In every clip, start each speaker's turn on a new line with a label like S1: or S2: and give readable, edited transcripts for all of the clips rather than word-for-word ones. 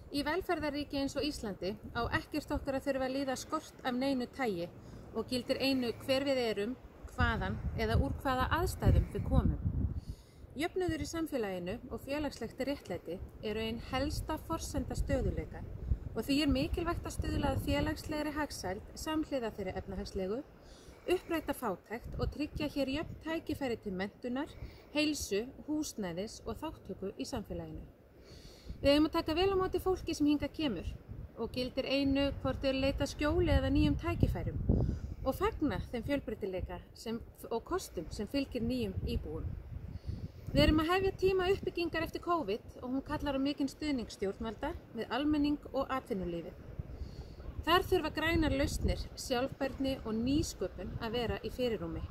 S1: Í velferðarríki eins og Íslandi á ekkert okkar að þurfa að líða skort af neinu tagi og gildir einu hver við erum, hvaðan eða úr hvaða aðstæðum við komum. Jöfnuður í samfélaginu og félagslegt réttlæti eru ein helsta forsenda stöðugleika og því er mikilvægt að stuðla að félagslegri hagsæld samhliða þeirri efnahagslegu, uppræta fátækt og tryggja hér jöfn tækifæri til menntunar, heilsu, húsnæðis og þátttöku í samfélaginu. Við eigum að taka vel á móti fólki sem hingað kemur og gildir einu hvort þau leita skjóli eða nýjum tækifærum og fagna þeim fjölbreytileika og kostum sem fylgir nýjum íbúum. Við erum að hefja tíma uppbyggingar eftir COVID og hún kallar á mikinn stuðning stjórnvalda við almenning og atvinnulífið. Þar þurfa grænar lausnir, sjálfbærni og nýsköpun að vera í fyrirrúmi.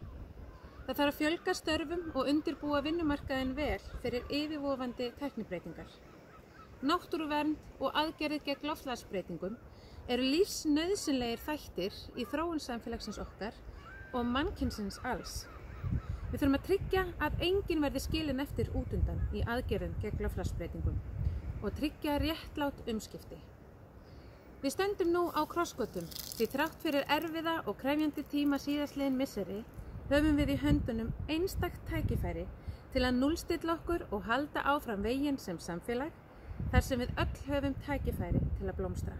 S1: Það þarf að fjölga störfum og undirbúa vinnumarkaðinn vel fyrir yfirvofandi tæknibreytingar. Náttúruvernd og aðgerðir gegn loftslagsbreytingum eru lífsnauðsynlegir þættir í þróun samfélagsins okkar og mannkynsins alls. Við þurfum að tryggja að enginn verði skilinn eftir út undan í aðgerðum gegn loftslagsbreytingum og tryggja réttlát umskipti. Við stöndum nú á krossgötum því þrátt fyrir erfiða og krefjandi tíma síðastliðin misseri höfum við í höndunum einstakt tækifæri til að núllstilla okkur og halda áfram veginn sem samfélag þar sem við öll höfum tækifæri til að blómstra.